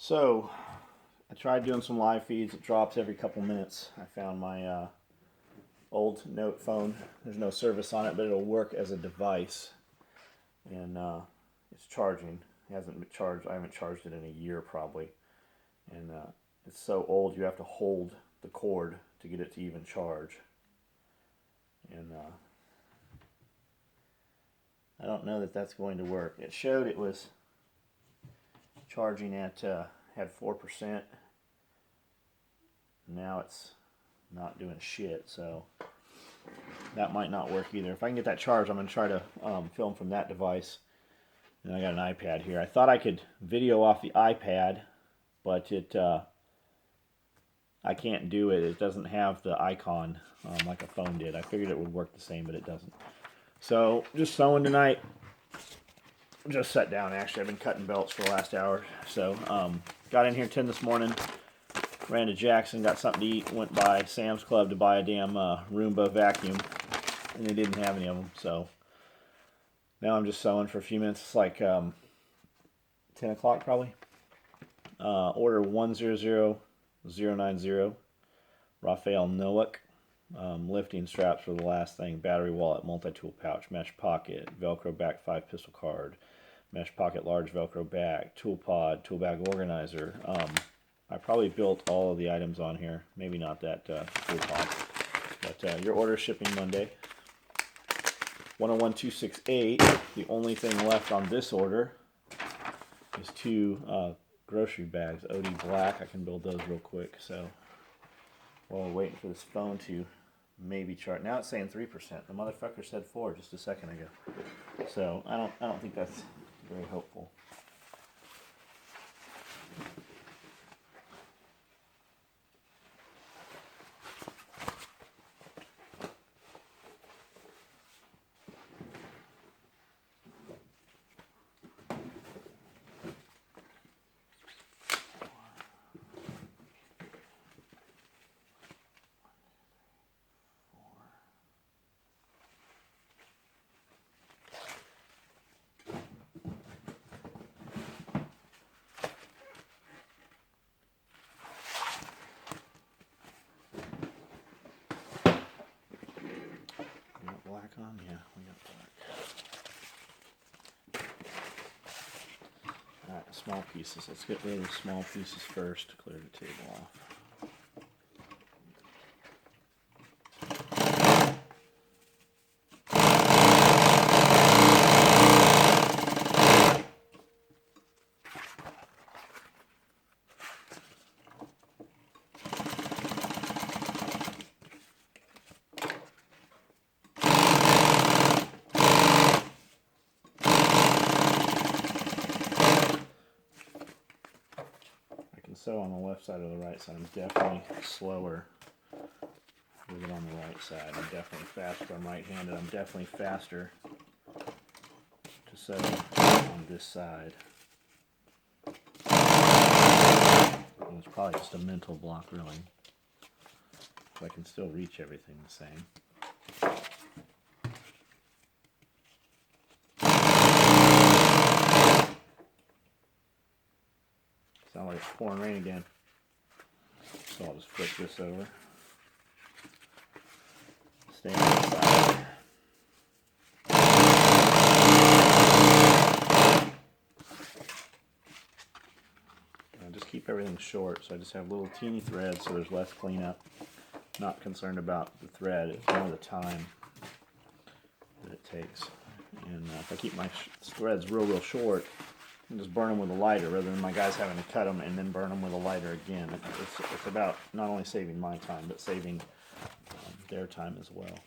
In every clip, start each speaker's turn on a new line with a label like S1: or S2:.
S1: So, I tried doing some live feeds. It drops every couple minutes. I found my old Note phone. There's no service on it, but it'll work as a device. And it's charging. It hasn't been charged. I haven't charged it in a year probably. And it's so old you have to hold the cord to get it to even charge. And I don't know that that's going to work. It showed it was charging at had 4%. Now it's not doing shit, so that might not work either. If I can get that charged, I'm going to try to film from that device. And I got an iPad here. I thought I could video off the iPad, but I can't do it. It doesn't have the icon like a phone did. I figured it would work the same, but it doesn't. So, just sewing tonight. Just sat down, actually. I've been cutting belts for the last hour. So, got in here 10 this morning. Ran to Jackson, got something to eat. Went by Sam's Club to buy a damn Roomba vacuum. And they didn't have any of them. So, now I'm just sewing for a few minutes. It's like 10 o'clock probably. Order 100090. Raphael Nowak. Lifting straps for the last thing. Battery wallet, multi-tool pouch, mesh pocket, Velcro back 5 pistol card, mesh pocket large Velcro bag, tool pod, tool bag organizer. I probably built all of the items on here. Maybe not that tool pod. But your order shipping Monday. 101268. The only thing left on this order is 2 grocery bags. OD Black. I can build those real quick. So while we're waiting for this phone to maybe chart. Now it's saying 3%. The motherfucker said 4 just a second ago. So I don't think that's very hopeful. Black on? Yeah, we got black. Alright, small pieces. Let's get rid of the small pieces first to clear the table off. So on the left side or the right side, I'm definitely slower with it on the right side. I'm definitely faster. I'm right-handed. I'm definitely faster to sew on this side. And it's probably just a mental block, really. So I can still reach everything the same. Sounds like it's pouring rain again. So I'll just flip this over. Stay on this side. I just keep everything short, so I just have little teeny threads so there's less cleanup. Not concerned about the thread, it's more the time that it takes. And if I keep my threads real short, and just burn them with a lighter rather than my guys having to cut them and then burn them with a lighter again. It's about not only saving my time, but saving their time as well.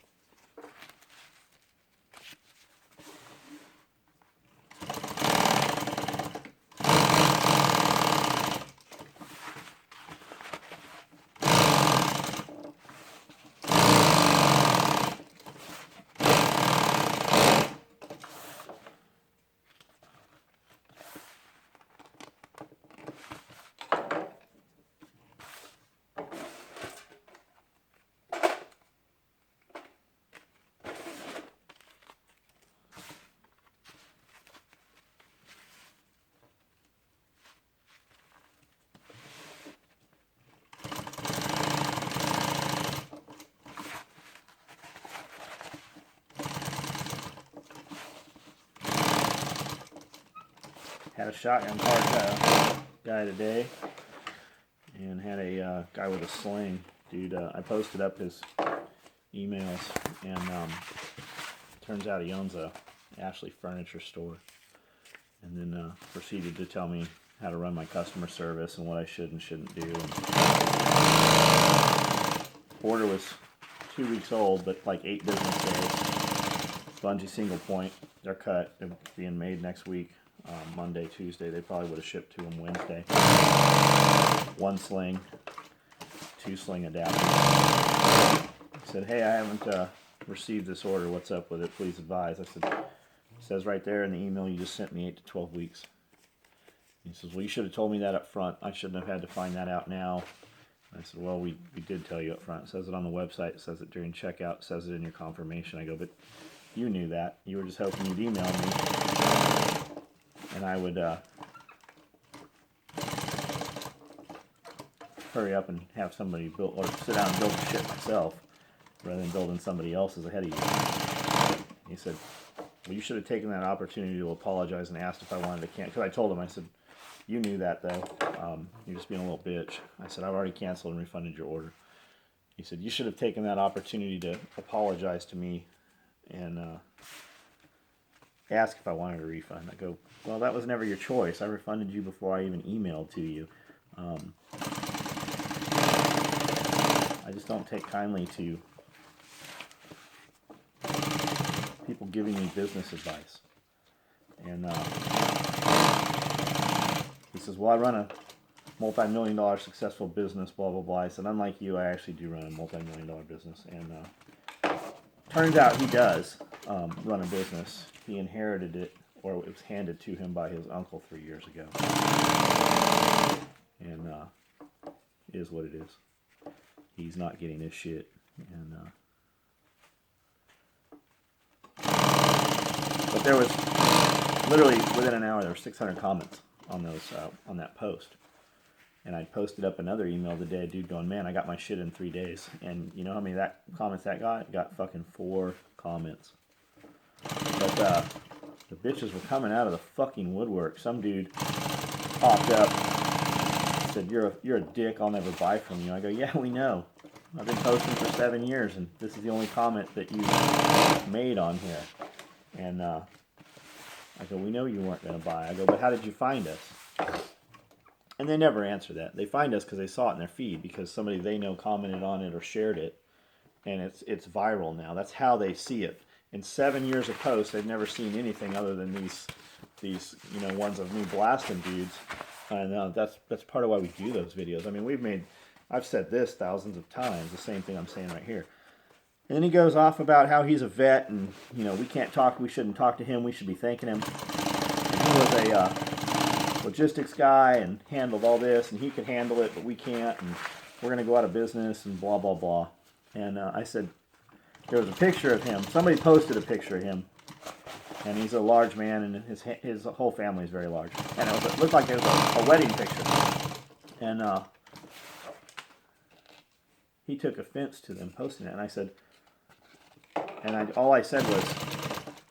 S1: Had a shotgun card guy today, and had a guy with a sling. Dude, I posted up his emails, and turns out he owns a Ashley Furniture store, and then proceeded to tell me how to run my customer service and what I should and shouldn't do. And order was 2 weeks old, but like 8 business days. Bungee single point, they're cut. They're being made next week, Monday, Tuesday. They probably would have shipped to them Wednesday. 1 sling, 2 sling adapters. I said, hey, I haven't received this order. What's up with it? Please advise. I said, it says right there in the email you just sent me 8 to 12 weeks. He says, well, you should have told me that up front. I shouldn't have had to find that out now. I said, well, we did tell you up front. It says it on the website. It says it during checkout. It says it in your confirmation. I go, but you knew that. You were just hoping you'd email me, and I would hurry up and have somebody build, or sit down and build the shit myself, rather than building somebody else's ahead of you. He said, well, you should have taken that opportunity to apologize and asked if I wanted to cancel. Because I told him, I said, you knew that though. You're just being a little bitch. I said, I've already canceled and refunded your order. He said, you should have taken that opportunity to apologize to me and ask if I wanted a refund. I go, well, that was never your choice. I refunded you before I even emailed to you. I just don't take kindly to people giving me business advice. And he says, well, I run a multi-million-dollar successful business, blah, blah, blah. I said, unlike you, I actually do run a multi-million-dollar business. And turns out he does run a business. He inherited it, or it was handed to him by his uncle 3 years ago. And it is what it is. He's not getting his shit. And but there was literally within an hour there were 600 comments on those on that post. And I posted up another email today, a dude going, man, I got my shit in 3 days. And you know how many comments that got? It got fucking 4 comments. But the bitches were coming out of the fucking woodwork. Some dude popped up, said, you're a dick, I'll never buy from you. I go, yeah, we know. I've been posting for 7 years, and this is the only comment that you made on here. And I go, we know you weren't going to buy. I go, but how did you find us? And they never answer that. They find us because they saw it in their feed, because somebody they know commented on it or shared it, and it's viral now. That's how they see it. In 7 years of posts, they've never seen anything other than these ones of me blasting dudes. And that's part of why we do those videos. I mean, I've said this thousands of times, the same thing I'm saying right here. And then he goes off about how he's a vet, and we shouldn't talk to him, we should be thanking him. And he was a logistics guy and handled all this, and he could handle it, but we can't, and we're going to go out of business, and blah, blah, blah. And I said, there was a picture of him. Somebody posted a picture of him, and he's a large man, and his whole family is very large. And it looked like it was a wedding picture. And he took offense to them posting it, and I said, all I said was,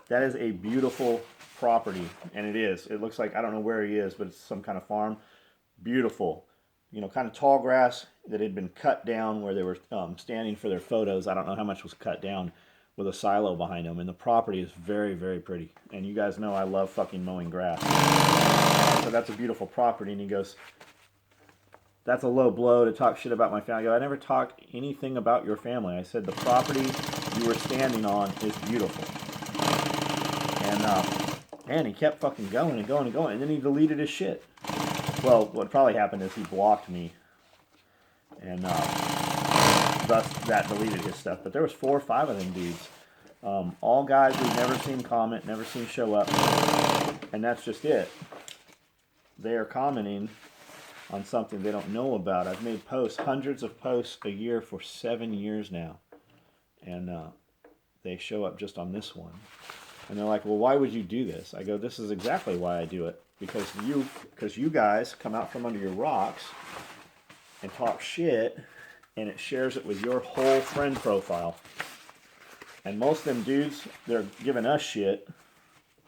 S1: that is a beautiful property, and it is. It looks like, I don't know where he is, but it's some kind of farm. Beautiful. Kind of tall grass that had been cut down where they were standing for their photos. I don't know how much was cut down, with a silo behind them. And the property is very, very pretty. And you guys know I love fucking mowing grass. So that's a beautiful property. And he goes, that's a low blow to talk shit about my family. I go, I never talked anything about your family. I said the property you were standing on is beautiful. And man, he kept fucking going and going and going. And then he deleted his shit. Well, what probably happened is he blocked me, and thus that deleted his stuff. But there was 4 or 5 of them dudes, all guys we've never seen comment, never seen show up, and that's just it. They are commenting on something they don't know about. I've made posts, hundreds of posts a year for 7 years now, and they show up just on this one. And they're like, well, why would you do this? I go, this is exactly why I do it. Because you guys come out from under your rocks and talk shit, and it shares it with your whole friend profile. And most of them dudes, they're giving us shit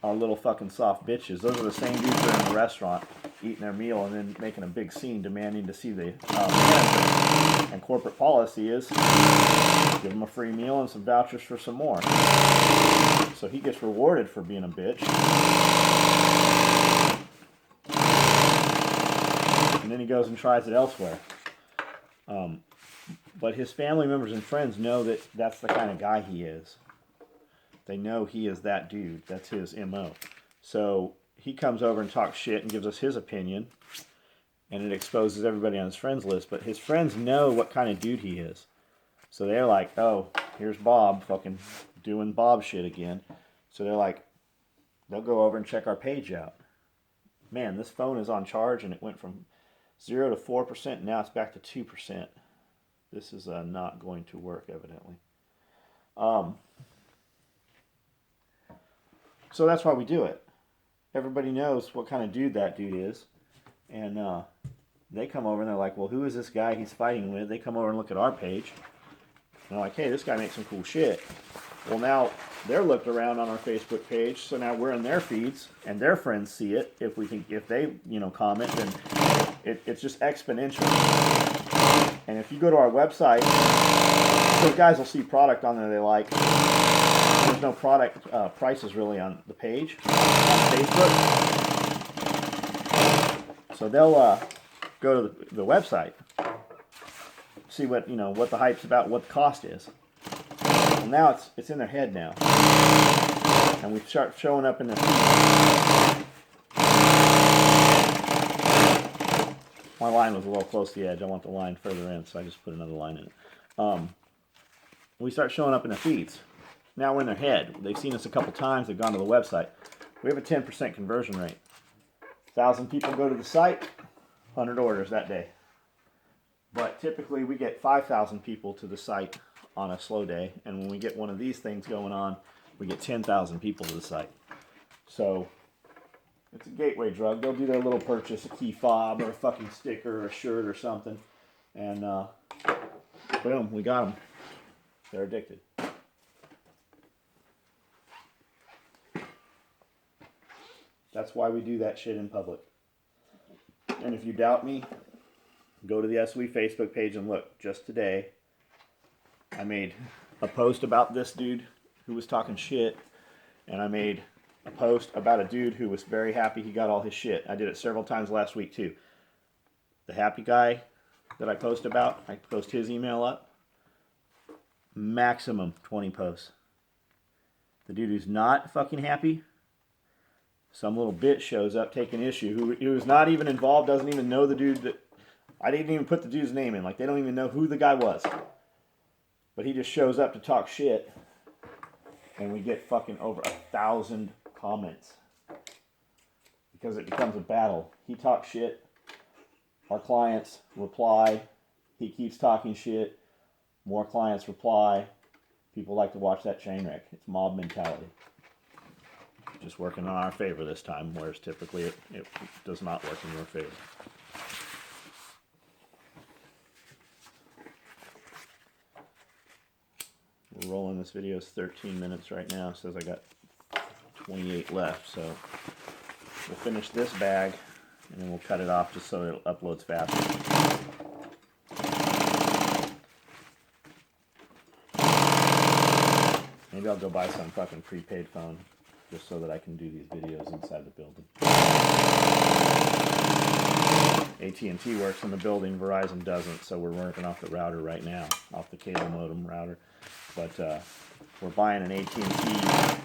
S1: are little fucking soft bitches. Those are the same dudes that are in the restaurant eating their meal and then making a big scene demanding to see the manager. And corporate policy is give them a free meal and some vouchers for some more. So he gets rewarded for being a bitch. And then he goes and tries it elsewhere. But his family members and friends know that that's the kind of guy he is. They know he is that dude. That's his MO. So he comes over and talks shit and gives us his opinion. And it exposes everybody on his friends list. But his friends know what kind of dude he is. So they're like, oh, here's Bob fucking doing Bob shit again. So they're like, they'll go over and check our page out. Man, this phone is on charge and it went from 0 to 4%. And now it's back to 2%. This is not going to work, evidently. So that's why we do it. Everybody knows what kind of dude that dude is. And they come over and they're like, well, who is this guy he's fighting with? They come over and look at our page. And they're like, hey, this guy makes some cool shit. Well, now they're looked around on our Facebook page. So now we're in their feeds and their friends see it. If they comment, then it's just exponential. And if you go to our website, those guys will see product on there they like. There's no product prices really on the page on Facebook. So they'll go to the website, see what the hype's about, what the cost is. Well, now it's in their head now, and we start showing up in their feed. My line was a little close to the edge. I want the line further in, so I just put another line in it. We start showing up in their feeds. Now we're in their head. They've seen us a couple times. They've gone to the website. We have a 10% conversion rate. 1,000 people go to the site, 100 orders that day. But typically we get 5,000 people to the site on a slow day. And when we get one of these things going on, we get 10,000 people to the site. So it's a gateway drug. They'll do their little purchase, a key fob or a fucking sticker or a shirt or something. And boom, we got them. They're addicted. That's why we do that shit in public. And if you doubt me, go to the SWE Facebook page and look. Just today, I made a post about this dude who was talking shit. And I made a post about a dude who was very happy he got all his shit. I did it several times last week too. The happy guy that I post about, I post his email up. Maximum 20 posts. The dude who's not fucking happy, some little bitch shows up taking issue who's not even involved, doesn't even know the dude that... I didn't even put the dude's name in. Like, they don't even know who the guy was. But he just shows up to talk shit. And we get fucking over 1,000 comments. Because it becomes a battle. He talks shit. Our clients reply. He keeps talking shit. More clients reply. People like to watch that train wreck. It's mob mentality. Just working in our favor this time, whereas typically it does not work in your favor. We're rolling. This video is 13 minutes right now. It says I got 28 left, so we'll finish this bag and then we'll cut it off just so it uploads faster. Maybe I'll go buy some fucking prepaid phone just so that I can do these videos inside the building. AT&T works in the building, Verizon doesn't, so we're working off the router right now, off the cable modem router. But we're buying an AT&T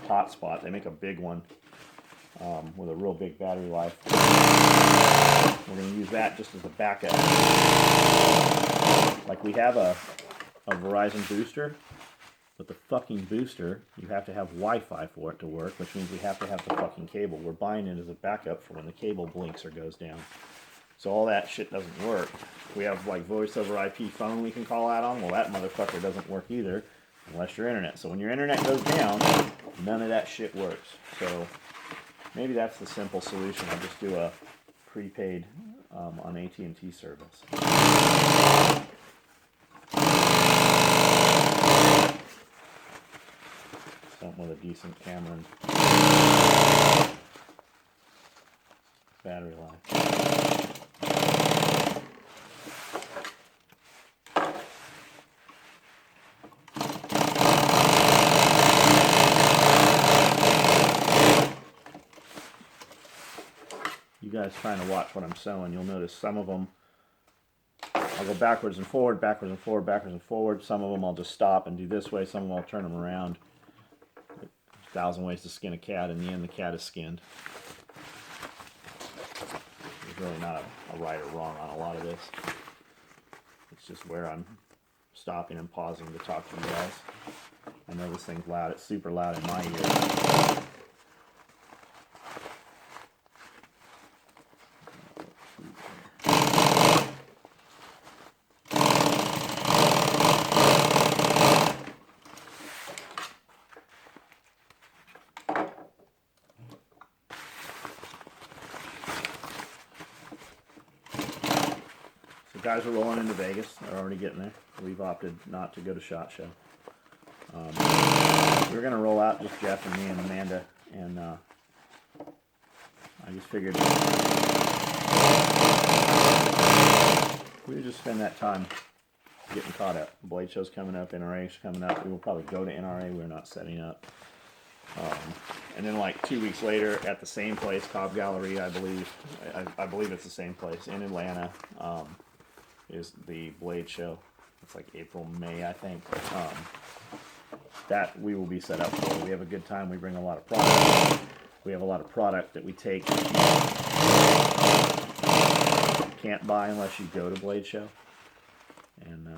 S1: hotspot. They make a big one with a real big battery life. We're going to use that just as a backup. Like, we have a Verizon booster. But the fucking booster, you have to have Wi-Fi for it to work, which means we have to have the fucking cable. We're buying it as a backup for when the cable blinks or goes down. So all that shit doesn't work. We have like voice over IP phone we can call out on. Well, that motherfucker doesn't work either unless your internet. So when your internet goes down, none of that shit works. So maybe that's the simple solution. I'll just do a prepaid on AT&T service. Something with a decent camera. battery life. You guys trying to watch what I'm sewing, you'll notice some of them I'll go backwards and forward, backwards and forward, backwards and forward. Some of them I'll just stop and do this way. Some of them I'll turn them around. There's 1,000 ways to skin a cat. In the end, the cat is skinned. There's really not a right or wrong on a lot of this. It's just where I'm stopping and pausing to talk to you guys. I know this thing's loud. It's super loud in my ear. Guys are rolling into Vegas. They're already getting there. We've opted not to go to SHOT Show. We're going to roll out, just Jeff and me and Amanda, and I just figured we would just spend that time getting caught up. Blade Show's coming up, NRA's coming up. We will probably go to NRA. We're not setting up. And then like 2 weeks later at the same place, Cobb Gallery, I believe. I believe it's the same place in Atlanta. Is the Blade Show. It's like April, May, I think. That we will be set up for. We have a good time. We bring a lot of product. We have a lot of product that we take. Can't buy unless you go to Blade Show. And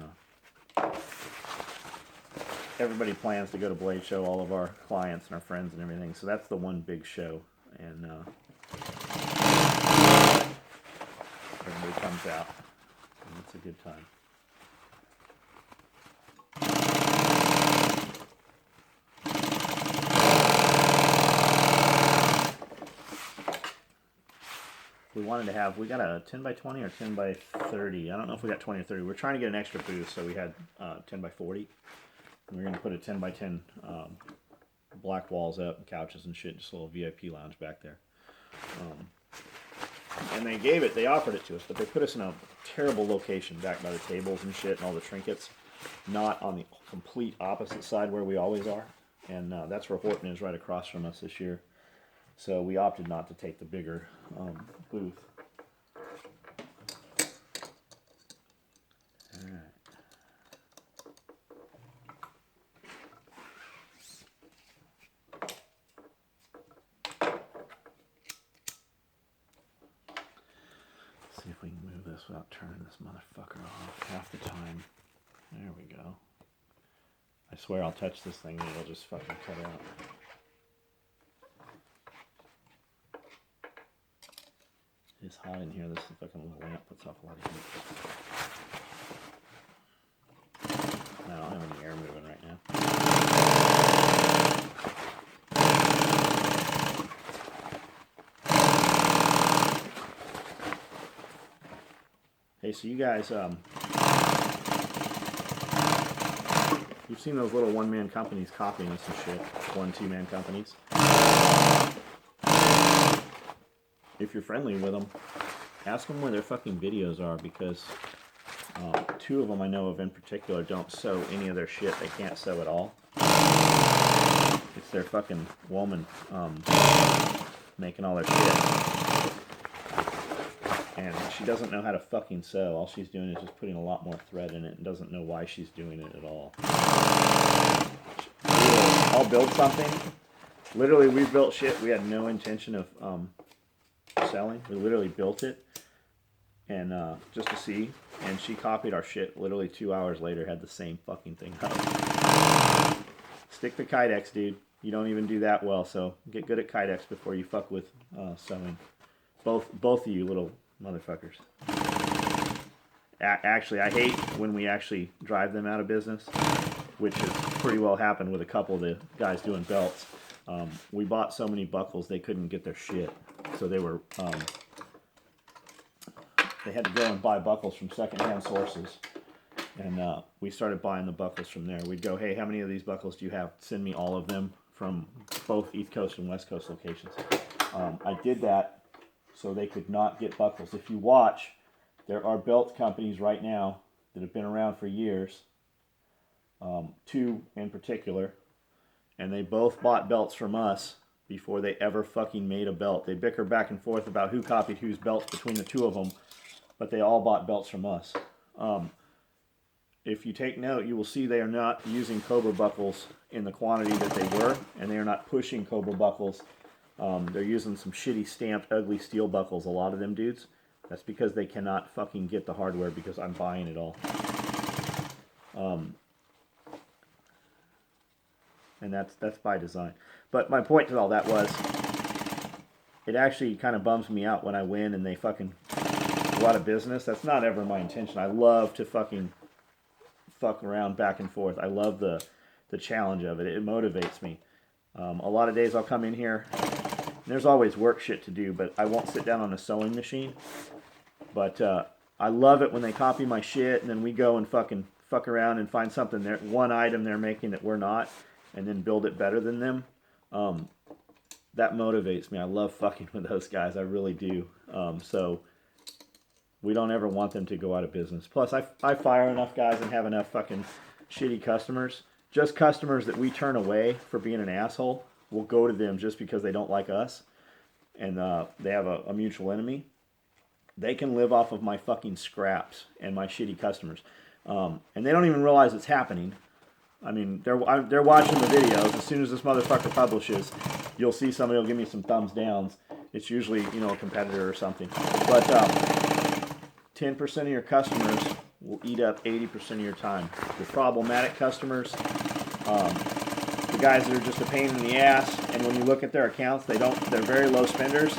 S1: everybody plans to go to Blade Show, all of our clients and our friends and everything. So that's the one big show. And everybody comes out. And it's a good time. We wanted to have, we got a 10 by 20 or 10 by 30. I don't know if we got 20 or 30. We're trying to get an extra booth, so we had 10 by 40. And we're going to put a 10 by 10 black walls up, and couches and shit, just a little VIP lounge back there. And they offered it to us, but they put us in a terrible location back by the tables and shit and all the trinkets, not on the complete opposite side where we always are. And that's where Horton is, right across from us this year. So we opted not to take the bigger booth. All right. See if we can move this without turning this motherfucker off half the time. There we go. I swear I'll touch this thing and it'll just fucking cut out. It's hot in here. This fucking little lamp puts off a lot of heat. No, I don't have any air moving right now. Hey, so you guys, you've seen those little one-man companies copying us and shit. 1-2-man companies. If you're friendly with them, ask them where their fucking videos are, because 2 of them I know of in particular don't sew any of their shit. They can't sew at all. It's their fucking woman making all their shit. And she doesn't know how to fucking sew. All she's doing is just putting a lot more thread in it and doesn't know why she's doing it at all. I'll build something. Literally, we built shit we had no intention of selling. We literally built it and just to see, and she copied our shit. Literally 2 hours later had the same fucking thing up. Stick to Kydex, dude. You don't even do that well, so get good at Kydex before you fuck with sewing. Both of you little motherfuckers. Actually, I hate when we actually drive them out of business, which has pretty well happened with a couple of the guys doing belts. We bought so many buckles they couldn't get their shit. So they were, they had to go and buy buckles from secondhand sources. And we started buying the buckles from there. We'd go, hey, how many of these buckles do you have? Send me all of them from both East Coast and West Coast locations. I did that so they could not get buckles. If you watch, there are belt companies right now that have been around for years, two in particular, and they both bought belts from us before they ever fucking made a belt. They bicker back and forth about who copied whose belts between the two of them, but they all bought belts from us. If you take note, you will see they are not using Cobra buckles in the quantity that they were, and they are not pushing Cobra buckles. They're using some shitty stamped ugly steel buckles, a lot of them dudes. That's because they cannot fucking get the hardware because I'm buying it all. And that's by design. But my point to all that was, it actually kind of bums me out when I win and they fucking go out of business. That's not ever my intention. I love to fucking fuck around back and forth. I love the challenge of it. It motivates me. A lot of days I'll come in here, and there's always work shit to do, but I won't sit down on a sewing machine. But I love it when they copy my shit, and then we go and fucking fuck around and find something there, one item they're making that we're not, and then build it better than them. That motivates me. I love fucking with those guys. I really do. So we don't ever want them to go out of business. Plus, I fire enough guys and have enough fucking shitty customers. Just customers that we turn away for being an asshole. We'll go to them just because they don't like us. And they have a mutual enemy. They can live off of my fucking scraps and my shitty customers. And they don't even realize it's happening. I mean, they're watching the videos. As soon as this motherfucker publishes, you'll see somebody will give me some thumbs downs. It's usually, a competitor or something. But 10% of your customers will eat up 80% of your time. The problematic customers, the guys that are just a pain in the ass, and when you look at their accounts, they're very low spenders,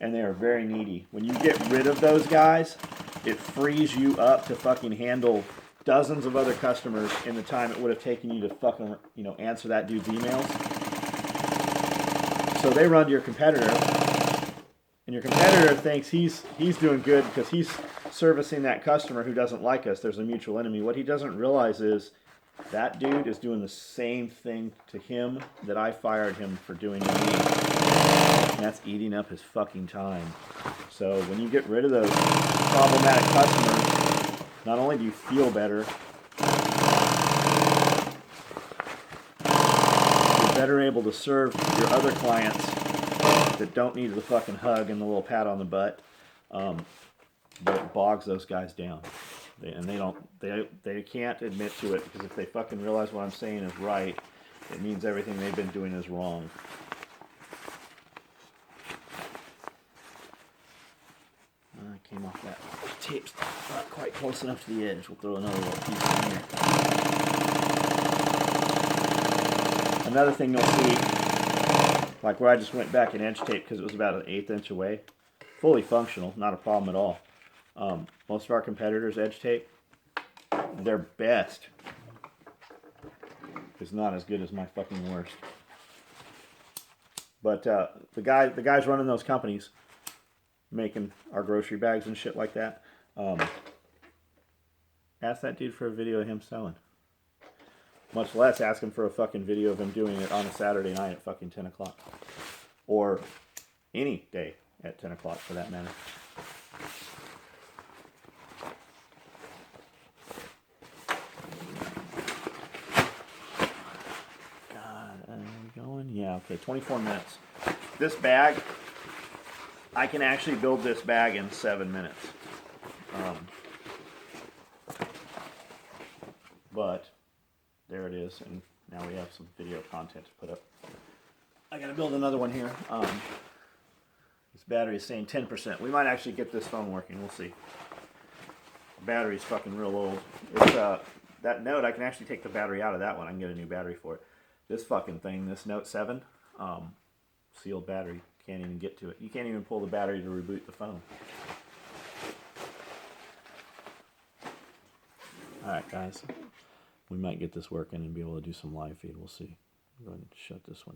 S1: and they are very needy. When you get rid of those guys, it frees you up to fucking handle dozens of other customers in the time it would have taken you to fucking, answer that dude's emails. So they run to your competitor, and your competitor thinks he's doing good because he's servicing that customer who doesn't like us. There's a mutual enemy. What he doesn't realize is that dude is doing the same thing to him that I fired him for doing to me. And that's eating up his fucking time. So when you get rid of those problematic customers, not only do you feel better, you're better able to serve your other clients that don't need the fucking hug and the little pat on the butt. But it bogs those guys down. They can't admit to it, because if they fucking realize what I'm saying is right, it means everything they've been doing is wrong. I came off that tape's not quite close enough to the edge. We'll throw another little piece in here. Another thing you'll see, like where I just went back in edge tape because it was about an 1/8 inch away, fully functional, not a problem at all. Most of our competitors' edge tape, their best is not as good as my fucking worst. But the guys running those companies, making our grocery bags and shit like that, ask that dude for a video of him selling. Much less ask him for a fucking video of him doing it on a Saturday night at fucking 10 o'clock. Or any day at 10 o'clock for that matter. Yeah, okay, 24 minutes. This bag, I can actually build this bag in 7 minutes. But there it is, and now we have some video content to put up. I gotta build another one here. This battery is saying 10%. We might actually get this phone working, we'll see. The battery's fucking real old. It's, that Note, I can actually take the battery out of that one. I can get a new battery for it. This fucking thing, this Note 7, sealed battery, can't even get to it. You can't even pull the battery to reboot the phone. Alright guys, we might get this working and be able to do some live feed, we'll see. Go ahead and shut this one down.